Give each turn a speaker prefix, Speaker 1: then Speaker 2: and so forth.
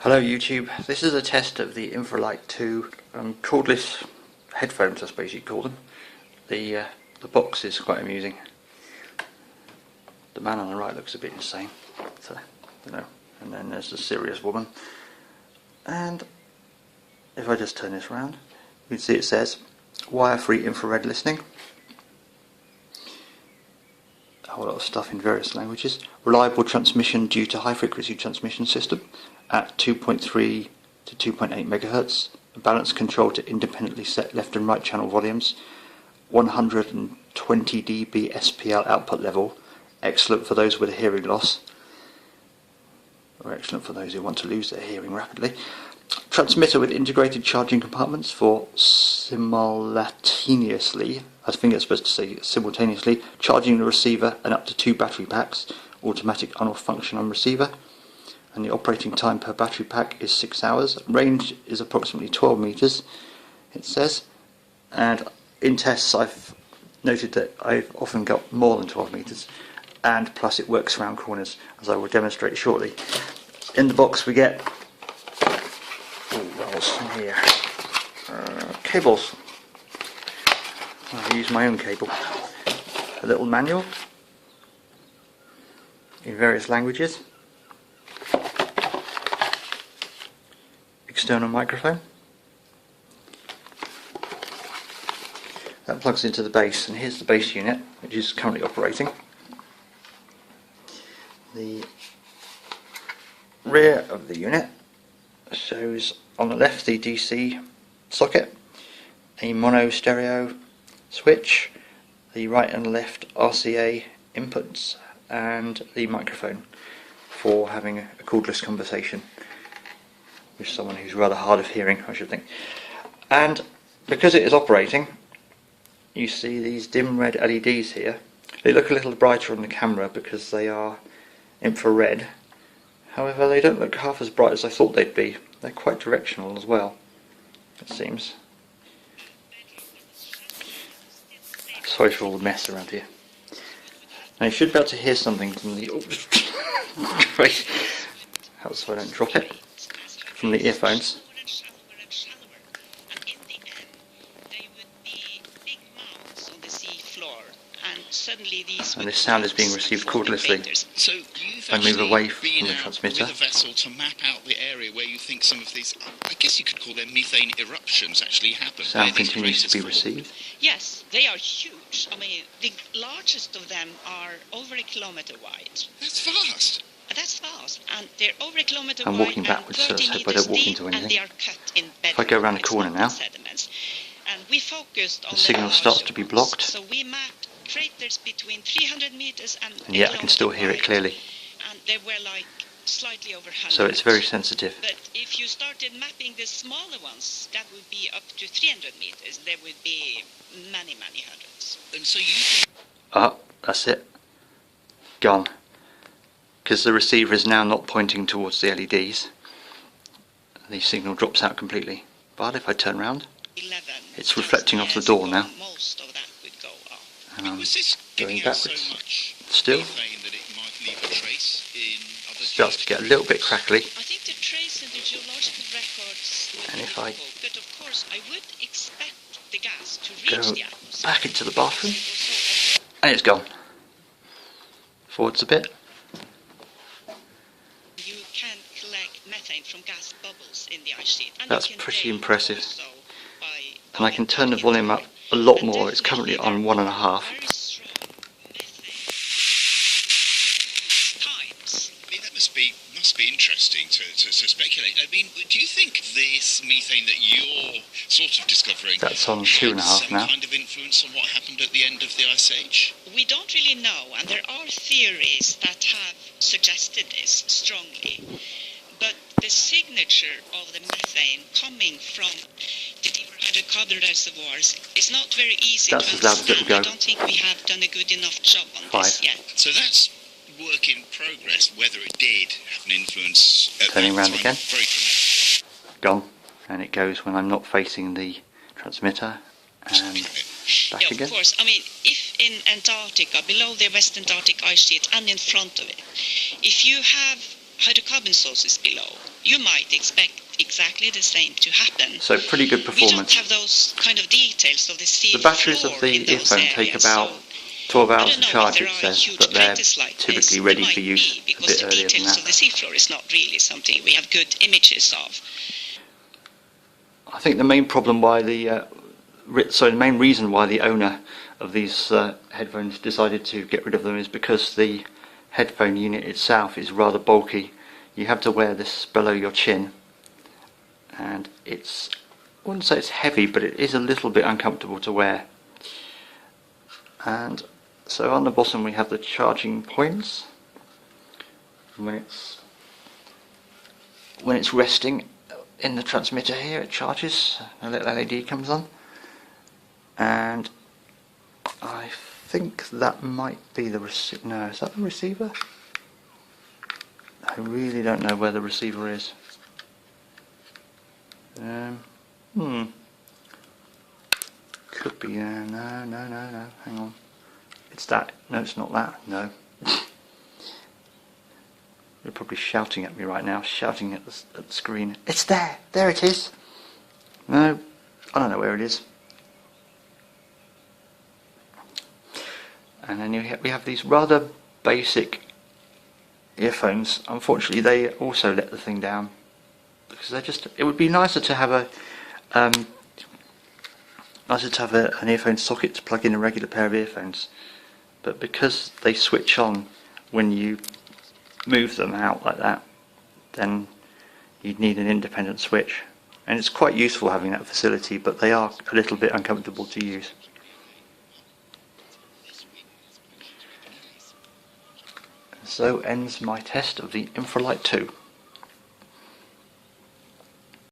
Speaker 1: Hello YouTube, this is a test of the InfraLight 2 cordless headphones, I suppose you'd call them. The box is quite amusing. The man on the right looks a bit insane, so, you know. And then there's the serious woman. And if I just turn this around, you can see it says wire-free infrared listening. A whole lot of stuff in various languages. Reliable transmission due to high frequency transmission system at 2.3 to 2.8 megahertz. Balance control to independently set left and right channel volumes. 120 dB SPL output level. Excellent for those with a hearing loss, or excellent for those who want to lose their hearing rapidly. Transmitter with integrated charging compartments for simultaneously, I think it's supposed to say simultaneously, charging the receiver and up to 2 battery packs. Automatic on-off function on receiver. And the operating time per battery pack is 6 hours. Range is approximately 12 meters, it says. And in tests I've noted that I've often got more than 12 meters. And plus it works around corners, as I will demonstrate shortly. In the box we get, what else in here? Cables. I use my own cable. A little manual in various languages. External microphone. That plugs into the base, and here's the base unit, which is currently operating. The rear of the unit shows on the left the DC socket, a mono stereo switch, the right and left RCA inputs, and the microphone for having a cordless conversation with someone who's rather hard of hearing, I should think. And because it is operating, you see these dim red LEDs here. They look a little brighter on the camera because they are infrared. However, they don't look half as bright as I thought they'd be. They're quite directional as well, it seems. Sorry for all the mess around here. Now you should be able to hear something from the wait, so I don't drop it, from the earphones. And this sound is being received cordlessly.
Speaker 2: So
Speaker 1: I move away from the transmitter.
Speaker 2: With a vessel to map out the area where you think some of these, I guess you could call them methane eruptions, actually happen.
Speaker 1: Sound continues to be received.
Speaker 3: Yes, they are huge. I mean, the largest of them are over a kilometer wide.
Speaker 2: That's fast.
Speaker 3: That's fast, and they're over a kilometer
Speaker 1: I'm
Speaker 3: wide.
Speaker 1: walking backwards, so let's hope I don't walk into anything.
Speaker 3: And they are cut in
Speaker 1: if I go around the corner now,
Speaker 3: sediments. And we focused on
Speaker 1: the signal starts to be blocked.
Speaker 3: So we mapped craters between 300 meters and
Speaker 1: yet I can still hear it clearly.
Speaker 3: And they were like slightly over 100.
Speaker 1: So it's very sensitive.
Speaker 3: But if you started mapping the smaller ones, that would be up to 300 meters. There would be many, many hundreds.
Speaker 2: And so you...
Speaker 1: Ah, that's it. Gone. Because the receiver is now not pointing towards the LEDs. The signal drops out completely. But if I turn around, it's reflecting off the door now.
Speaker 3: Most of that would go off.
Speaker 1: And I'm
Speaker 2: was this
Speaker 1: going backwards.
Speaker 2: So much
Speaker 1: still.
Speaker 2: That it might leave a trace in other
Speaker 1: Starts to get a little bit crackly.
Speaker 3: I think the trace in the geological records.
Speaker 1: And if I
Speaker 3: but of course, I would expect the gas to
Speaker 1: go
Speaker 3: reach the atmosphere.
Speaker 1: back into the bathroom, and it's gone. Forwards a bit.
Speaker 3: You can collect methane from gas bubbles in the ice sheet. And
Speaker 1: That's
Speaker 3: you can
Speaker 1: pretty
Speaker 3: date
Speaker 1: impressive.
Speaker 3: also by
Speaker 1: And I can turn the volume up a lot more. It's currently on 1.5.
Speaker 3: very strong methane times.
Speaker 2: I mean, that must be interesting to speculate. I mean, do you think this methane that you're sort of discovering
Speaker 1: That's on
Speaker 2: had
Speaker 1: 2.5
Speaker 2: some
Speaker 1: now.
Speaker 2: kind of influence on what happened at the end of the Ice Age?
Speaker 3: We don't really know, and there are theories that have suggested this strongly. But the signature of the methane coming from the deeper hydrocarbon reservoirs is not very easy
Speaker 1: That's
Speaker 3: to
Speaker 1: as loud as it will
Speaker 3: understand.
Speaker 1: go.
Speaker 3: I don't think we have done a good enough job on
Speaker 1: 5.
Speaker 3: this yet.
Speaker 2: So that's work in progress, whether it did have an influence at
Speaker 1: Turning
Speaker 2: that
Speaker 1: round
Speaker 2: time.
Speaker 1: again.
Speaker 2: Very
Speaker 1: Gone. And it goes when I'm not facing the transmitter, and back
Speaker 3: Yeah,
Speaker 1: again.
Speaker 3: of course. I mean, if in Antarctica, below the West Antarctic ice sheet and in front of it, if you have hydrocarbon sources below, you might expect exactly the same to happen.
Speaker 1: So pretty good
Speaker 3: We don't
Speaker 1: performance.
Speaker 3: have those kind of details of the sea
Speaker 1: The batteries
Speaker 3: floor
Speaker 1: of the
Speaker 3: in those
Speaker 1: earphone take
Speaker 3: areas,
Speaker 1: about
Speaker 3: so
Speaker 1: 12
Speaker 3: I
Speaker 1: hours
Speaker 3: don't
Speaker 1: to
Speaker 3: know
Speaker 1: charge,
Speaker 3: if there
Speaker 1: it
Speaker 3: are
Speaker 1: says,
Speaker 3: huge
Speaker 1: but they're
Speaker 3: craters like
Speaker 1: typically
Speaker 3: this.
Speaker 1: ready
Speaker 3: There
Speaker 1: for
Speaker 3: might
Speaker 1: use
Speaker 3: be,
Speaker 1: a
Speaker 3: because
Speaker 1: bit
Speaker 3: the
Speaker 1: earlier than
Speaker 3: details of
Speaker 1: that.
Speaker 3: the seafloor is not really something we have good images of.
Speaker 1: I think the main problem why the main reason why the owner of these headphones decided to get rid of them is because the headphone unit itself is rather bulky. You have to wear this below your chin, and I wouldn't say it's heavy, but it is a little bit uncomfortable to wear. And so on the bottom we have the charging points. When it's resting in the transmitter here, it charges, a little LED comes on, and I think that might be the receiver. No, is that the receiver? I really don't know where the receiver is. Could be there. No, hang on. It's that. No, it's not that. No. You're probably shouting at me right now, shouting at the screen. It's there! There it is! No, I don't know where it is. And then we have these rather basic earphones. Unfortunately, they also let the thing down, because it would be nicer to have an earphone socket to plug in a regular pair of earphones, but because they switch on when you move them out like that, then you'd need an independent switch, and it's quite useful having that facility, but they are a little bit uncomfortable to use. So ends my test of the InfraLight 2.